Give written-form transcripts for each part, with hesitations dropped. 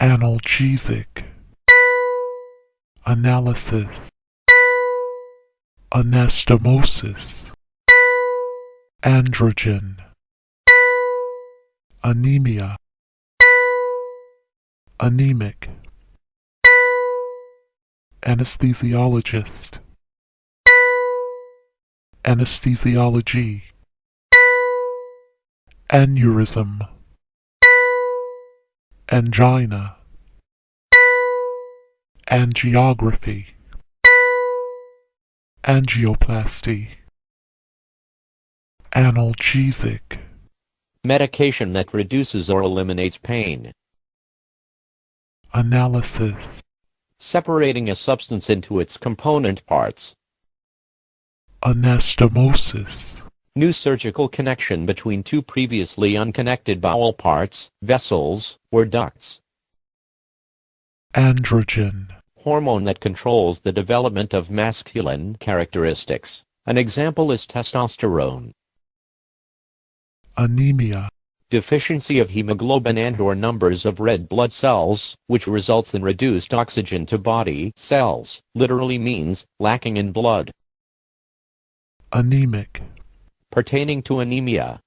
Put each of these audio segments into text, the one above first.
analgesic, analysis, anastomosis, androgen, anemia, anemic, anesthesiologist, anesthesiology, aneurysm, angina, angiography, angioplasty, analgesic, medication that reduces or eliminates pain, analysis, separating a substance into its component parts, anastomosis, new surgical connection between two previously unconnected bowel parts, vessels, or ducts, androgen, hormone that controls the development of masculine characteristics. An example is testosterone. anemia, Deficiency of hemoglobin and/or numbers of red blood cells, which results in reduced oxygen to body cells, literally means lacking in blood. anemic, Pertaining to anemia,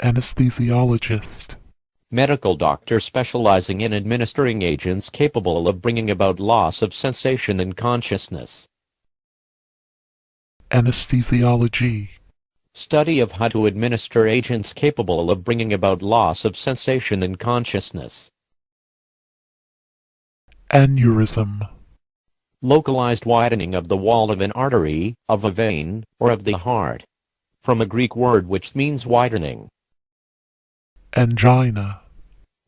anesthesiologist, medical doctor specializing in administering agents capable of bringing about loss of sensation and consciousness. anesthesiology, Study of how to administer agents capable of bringing about loss of sensation and consciousness. aneurysm, Localized widening of the wall of an artery, of a vein, or of the heart. From a Greek word which means widening. angina,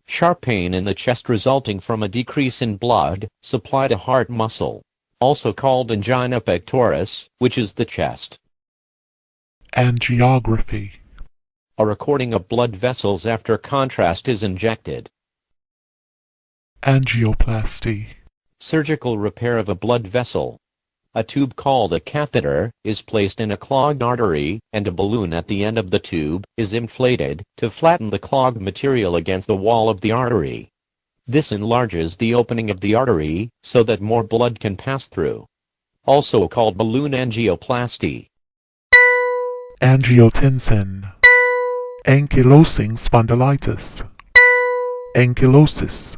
Sharp pain in the chest resulting from a decrease in blood supply to heart muscle, also called angina pectoris, which is the chest. angiography, A recording of blood vessels after contrast is injected. angioplasty, Surgical repair of a blood vessel. A tube called a catheter is placed in a clogged artery, and a balloon at the end of the tube is inflated to flatten the clogged material against the wall of the artery. This enlarges the opening of the artery so that more blood can pass through. Also called balloon angioplasty. angiotensin, ankylosing spondylitis, ankylosis,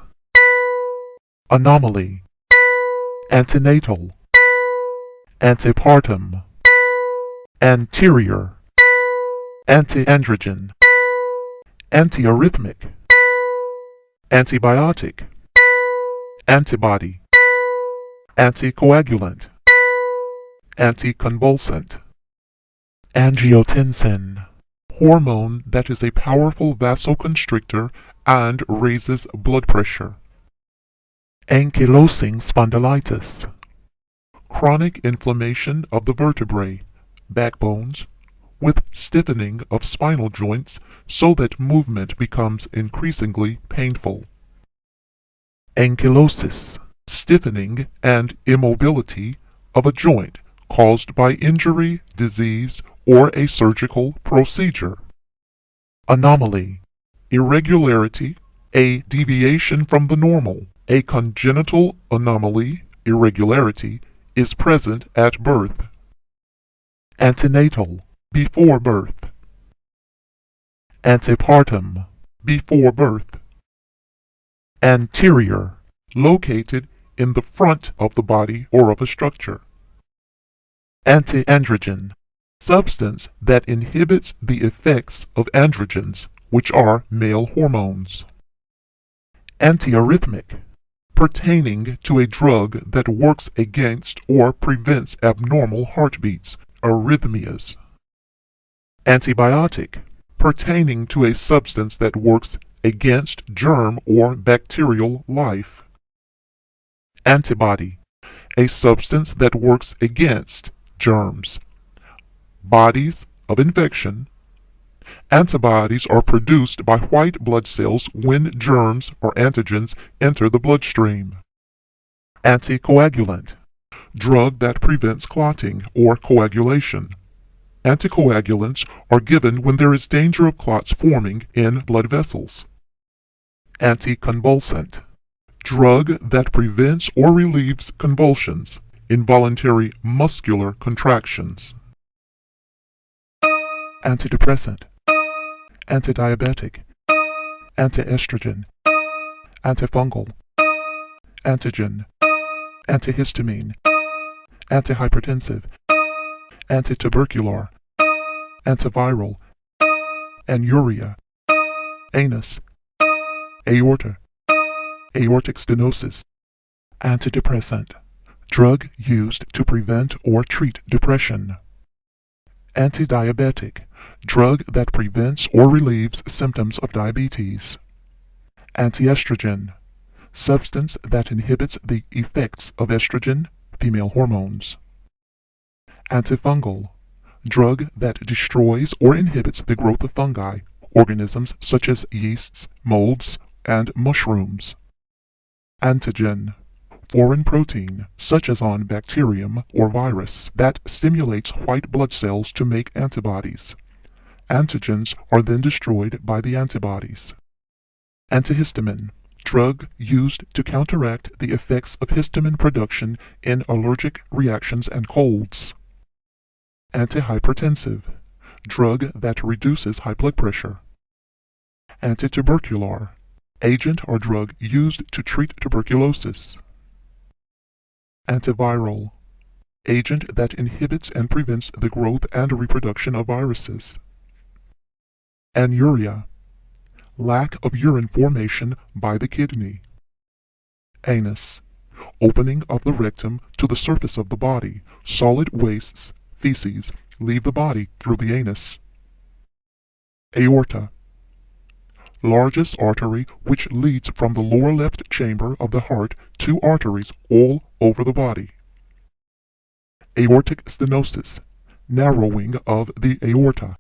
anomaly, antenatal, antepartum, anterior, antiandrogen, antiarrhythmic, antibiotic, antibody, anticoagulant, anticonvulsant, angiotensin, hormone that is a powerful vasoconstrictor and raises blood pressure. Ankylosing spondylitis, chronic inflammation of the vertebrae, backbones, with stiffening of spinal joints so that movement becomes increasingly painful. Ankylosis, stiffening and immobility of a joint caused by injury, disease, or a surgical procedure. Anomaly, irregularity, a deviation from the normal. A congenital anomaly, irregularity, is present at birth. Antenatal, before birth. Antepartum, before birth. Anterior, located in the front of the body or of a structure. Antiandrogen, substance that inhibits the effects of androgens, which are male hormones. Antiarrhythmic, pertaining to a drug that works against or prevents abnormal heartbeats, arrhythmias. Antibiotic, pertaining to a substance that works against germ or bacterial life. Antibody, a substance that works against germs, bodies of infection. Antibodies are produced by white blood cells when germs or antigens enter the bloodstream. Anticoagulant, drug that prevents clotting or coagulation. Anticoagulants are given when there is danger of clots forming in blood vessels. Anticonvulsant. Drug that prevents or relieves convulsions, involuntary muscular contractions. Antidepressant. Antidiabetic. Antiestrogen. Antifungal. Antigen. Antihistamine. Antihypertensive. Antitubercular. Antiviral. Anuria. Anus. Aorta. Aortic stenosis. Antidepressant. Drug used to prevent or treat depression. Antidiabetic. Drug that prevents or relieves symptoms of diabetes. Antiestrogen. Substance that inhibits the effects of estrogen, female hormones. Antifungal. Drug that destroys or inhibits the growth of fungi, organisms such as yeasts, molds, and mushrooms. Antigen. Foreign protein, such as on bacterium or virus, that stimulates white blood cells to make antibodies. Antigens are then destroyed by the antibodies. Antihistamine. Drug used to counteract the effects of histamine production in allergic reactions and colds. Antihypertensive. Drug that reduces high blood pressure. Antitubercular. Agent or drug used to treat tuberculosis. Antiviral. Agent that inhibits and prevents the growth and reproduction of viruses. Anuria. Lack of urine formation by the kidney. Anus. Opening of the rectum to the surface of the body. Solid wastes, feces, leave the body through the anus. Aorta. Largest artery which leads from the lower left chamber of the heart to arteries all over the body. Aortic stenosis. Narrowing of the aorta.